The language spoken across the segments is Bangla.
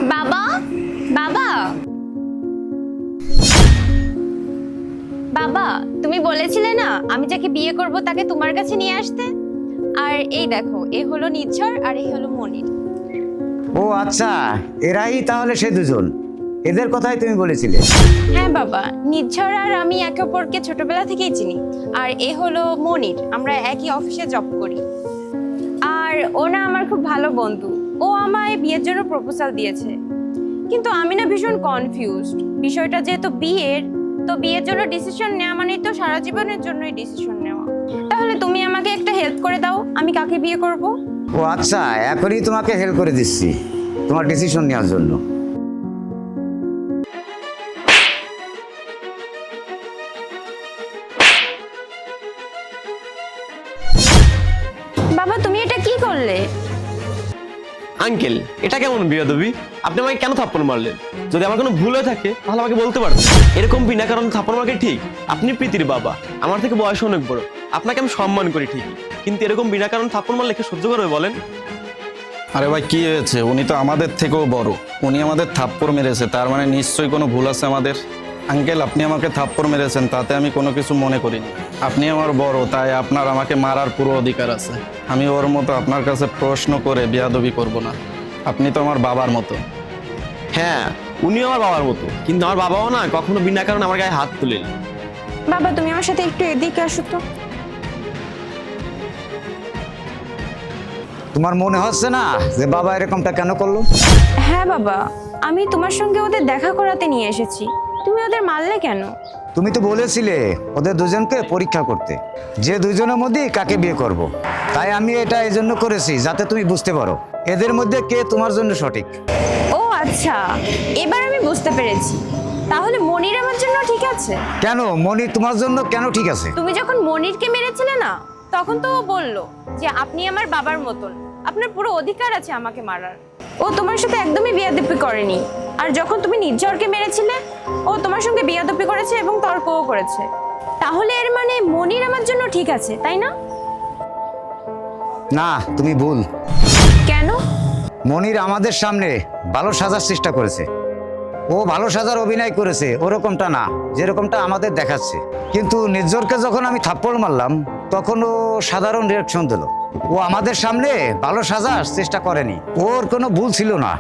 বাবা, বাবা, বাবা, তুমি বলেছিলে না আমি যাকে বিয়ে করব তাকে তোমার কাছে নিয়ে আসতে। আর এই দেখো, এ হলো নিঝর আর এই হলো মনির। ও আচ্ছা, এরাই তাহলে সে দুজন। এদের কথাই তুমি বলেছিলে। হ্যাঁ বাবা, নিঝর আর আমি একে অপরকে ছোটবেলা থেকেই চিনি। আর এ হলো মনির, আমরা একই অফিসে জব করি। আর ও না আমার খুব ভালো বন্ধু। ও আমায় বিয়ের জন্য প্রপোজাল দিয়েছে, কিন্তু আমি না ভীষণ কনফিউজড। বিষয়টা যেহেতু বিয়ের, তো বিয়ের জন্য ডিসিশন নেওয়া মানে তো সারা জীবনের জন্যই ডিসিশন নেওয়া। তাহলে তুমি আমাকে একটা হেল্প করে দাও, আমি কাকে বিয়ে করব? ও আচ্ছা, এখনই তোমাকে হেল্প করে দিচ্ছি তোমার ডিসিশন নেওয়ার জন্য। বাবা, তুমি এটা কি করলে? আঙ্কেল, এটা কেমন বিয়াদবি? আপনি আমাকে কেন থাপ্পড় মারলেন? যদি আমার কোনো ভুল হয়ে থাকে তাহলে আমাকে বলতে পারতেন। এরকম বিনা কারণে থাপ্পড় মারকে ঠিক? আপনি প্রীতির বাবা, আমার থেকে বয়স অনেক বড়, আপনাকে আমি সম্মান করি ঠিকই, কিন্তু এরকম বিনা কারণে থাপ্পড় মারলে কে সহ্য করবে বলেন? আরে ভাই, কি হয়েছে? উনি তো আমাদের থেকেও বড়, উনি আমাদের থাপ্পড় মেরেছে, তার মানে নিশ্চয়ই কোনো ভুল আছে আমাদের। আঙ্কেল, আপনি আমাকে থাপ্পড় মেরেছেন, তাতে আমি কোনো কিছু মনে করিনি। আপনি আমার বড়, তাই আপনার আমাকে মারার পুরো অধিকার আছে। আমি ওর মতো আপনার কাছে প্রশ্ন করে বেয়াদবি করব না। আপনি তো আমার বাবার মতো। হ্যাঁ, উনিও আমার বাবার মতো, কিন্তু আমার বাবাও না কখনো বিনা কারণে আমার গায়ে হাত তুলেন। বাবা, তুমি আমার সাথে একটু এদিকে আসো তো। তোমার মনে হচ্ছে না যে বাবা এরকমটা কেন করলো? হ্যাঁ বাবা, আমি তোমার সঙ্গে ওদের দেখা করাতে নিয়ে এসেছি, তুমি ওদের মারলে কেন? তুমি তো বলেছিলে ওদের দুজনকে পরীক্ষা করতে, যে দুজনের মধ্যে কাকে বিয়ে করব। তাই আমি এটা এই জন্য করেছি যাতে তুমি বুঝতে পারো এদের মধ্যে কে তোমার জন্য সঠিক। ও আচ্ছা, এবার আমি বুঝতে পেরেছি। তাহলে মনির আমার জন্য ঠিক আছে? কেন মনি তোমার জন্য কেন ঠিক আছে? তুমি যখন মনিরকে মেরেছিলে না, তখন তো ও বললো যে আপনি আমার বাবার মতন, আপনার পুরো অধিকার আছে আমাকে মারার। ও তোমার সাথে একদমই বিয়াদপি করেনি। আর যখন তুমি নির্ঝরকে মেরেছিলে, ও তোমার সঙ্গে বিয়াদপি করেছে এবং তর্কও করেছে। তাহলে এর মানে মনির আমার জন্য ঠিক আছে, তাই না? না, তুমি ভুল। কেন? মনির আমাদের সামনে ভালো সাজার চেষ্টা করেছে। ও ভালো সাজার অভিনয় করেছে, ওরকমটা না যেরকমটা আমাদের দেখাচ্ছে। কিন্তু নির্ঝরকে যখন আমি থাপ্পড় মারলাম, তখন ও সাধারণ রিয়াকশন দিল। ও আমাদের সামনে ভালো সাজার চেষ্টা করেনি, ওর কোনো ভুল ছিল না।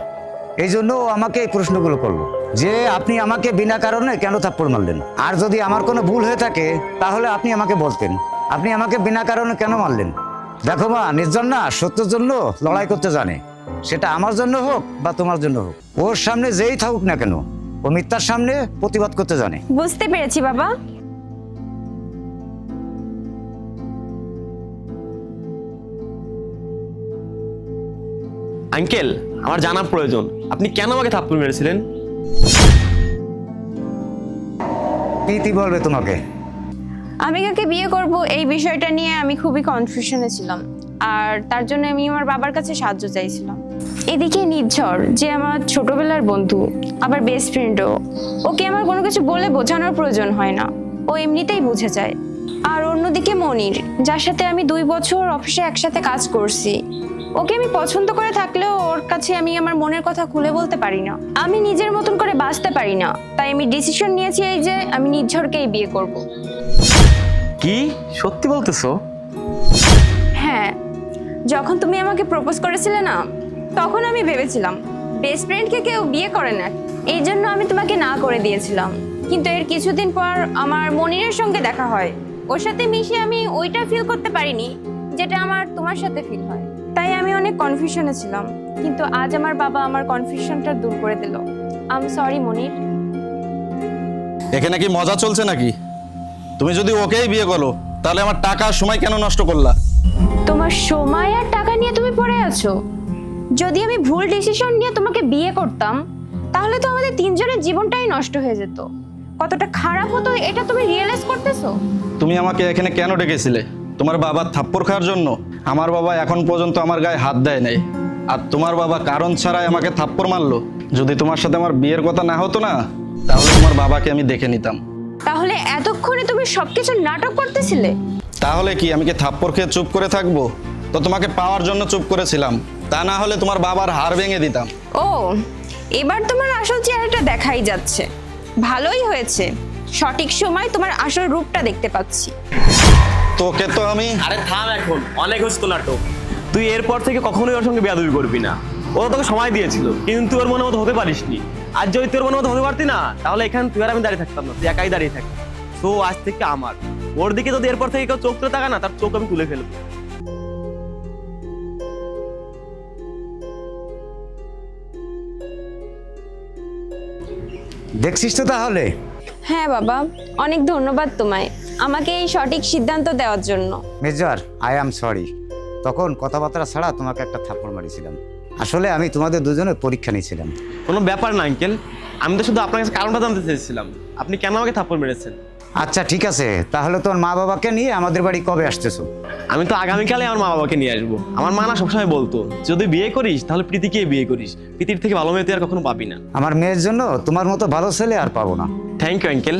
এই জন্য ও আমাকে এই প্রশ্নগুলো করলো যে আপনি আমাকে বিনা কারণে কেন থাপ্পড় মারলেন। আর যদি আমার কোনো ভুল হয়ে থাকে তাহলে আপনি আমাকে বলতেন, আপনি আমাকে বিনা কারণে কেন মারলেন। দেখো মা, নির্জন না সত্যের জন্য লড়াই করতে জানে, সেটা আমার জন্য হোক বা তোমার জন্য হোক। ওর সামনে যেই থাকুক না কেন, ও মিথ্যার সামনে প্রতিবাদ করতে জানে। বুঝতে পেরেছি বাবা। আঙ্কেল, আমার জানার প্রয়োজন, আপনি কেন আমাকে থাপ্পড় মেরেছিলেন? প্রীতি বলবে তোমাকে। আমি কাকে বিয়ে করব এই বিষয়টা নিয়ে আমি খুবই কনফিউশনে ছিলাম, আর তার জন্য আমি আমার বাবার কাছে সাহায্য চাইছিলাম। এদিকে নির্ঝর, যে আমার ছোটবেলার বন্ধু, আবার বেস্ট ফ্রেন্ডও, ওকে আমার কোনো কিছু বলে বোঝানোর প্রয়োজন হয় না, ও এমনিতেই বুঝে যায়। আর অন্যদিকে মনির, যার সাথে আমি 2 বছর অফিসে একসাথে কাজ করছি, ওকে আমি পছন্দ করে থাকলেও ওর কাছে আমি আমার মনের কথা খুলে বলতে পারি না। আমি নিজের মতন করে বাঁচতে পারি না, তাই আমি ডিসিশন নিয়েছি এই যে আমি নির্ঝরকেই বিয়ে করব। কি সত্যি বলতেছো? হ্যাঁ, যখন তুমি আমাকে প্রপোজ করেছিলে না, তখন আমি ভেবেছিলাম বেস্ট ফ্রেন্ডকে কেউ বিয়ে করে না, এই জন্য আমি তোমাকে না করে দিয়েছিলাম। কিন্তু এর কিছুদিন পর আমার মনিরের সঙ্গে দেখা হয়, ওর সাথে মিশে আমি ওইটা ফিল করতে পারিনি যেটা আমার তোমার সাথে ফিল হয়। তাই আমি অনেক কনফিউশনে ছিলাম, কিন্তু আজ আমার বাবা আমার কনফিউশনটা দূর করে দিল। আই এম সরি মনির। এখানে কি মজা চলছে নাকি? তুমি যদি ওকেই বিয়ে করো, তাহলে আমার টাকা সময় কেন নষ্ট করলা? তোমার সময় আর টাকা নিয়ে তুমি পড়ে আছো। যদি আমি ভুল ডিসিশন নিয়ে তোমাকে বিয়ে করতাম, তাহলে তো আমাদের 3 জনের জীবনটাই নষ্ট হয়ে যেত। কতটা খারাপ হতো এটা তুমি রিয়েলাইজ করতেছো? তুমি আমাকে এখানে কেন ডেকেছিলে? তোমার বাবার থাপ্পড় খাওয়ার জন্য? আমার বাবা এখন পর্যন্ত আমার গায়ে হাত দেয় নাই, আর তোমার বাবা কারণ ছাড়াই আমাকে থাপ্পড় মারলো। যদি তোমার সাথে আমার বিয়ের কথা না হতো না, তাহলে তোমার বাবাকে আমি দেখে নিতাম। তাহলে এতক্ষণে তুমি সবকিছু নাটক করতেছিলে? তাহলে কি আমি কি থাপ্পড় খেয়ে চুপ করে থাকবো? তো তোমাকে পাওয়ার জন্য চুপ করেছিলাম, তা না হলে তোমার বাবার হাড় ভেঙে দিতাম। ও এবার তোমার আসল চেহারাটা দেখাই যাচ্ছে। ভালোই হয়েছে, সঠিক সময় তোমার আসল রূপটা দেখতে পাচ্ছি। তোকে তো আমি আরে থাম এখন, অনেক হচ্ছে তো নাটক। তুই এরপর থেকে কখনোই ওর সঙ্গে বেয়াদবি করবি না। ও তোকে সময় দিয়েছিল, কিন্তু ওর মনে মতো হতে পারিসনি। আর যদি তোর মনে মতো হতে পারতি না, তাহলে এখানে তুই আর আমি দাঁড়িয়ে থাকতাম না, তুই একাই দাঁড়িয়ে থাকতাম। তো আজ থেকে আমার ওর দিকে যদি এরপর থেকে কেউ চোখ তুলে তাকা না, তার চোখ আমি তুলে ফেলবো। দেখছিস তো তাহলে? হ্যাঁ বাবা, অনেক ধন্যবাদ তোমায় আমাকে এই সঠিক সিদ্ধান্ত দেওয়ার জন্য। Major, I am sorry. তখন কথাবার্তা ছাড়া তোমাকে একটা থাপ্পড় মারিছিলাম। আসলে আমি তোমাদের দুজনের পরীক্ষা নিয়েছিলাম। কোনো ব্যাপার না আঙ্কেল, আমি তো শুধু আপনার কাছে কারণটা জানতে চেয়েছিলাম, আপনি কেন আমাকে থাপ্পড় মেরেছেন। আচ্ছা ঠিক আছে, তাহলে তোর মা বাবাকে নিয়ে আমাদের বাড়ি কবে আসতেছো? আমি তো আগামীকালে আমার মা বাবাকে নিয়ে আসবো। আমার মা না সবসময় বলতো, যদি বিয়ে করিস তাহলে প্রীতিকে বিয়ে করিস, প্রীতির থেকে ভালো মেয়ে তুই আর কখনো পাবি না। আমার মেয়ের জন্য তোমার মতো ভালো ছেলে আর পাবো না। Thank you uncle.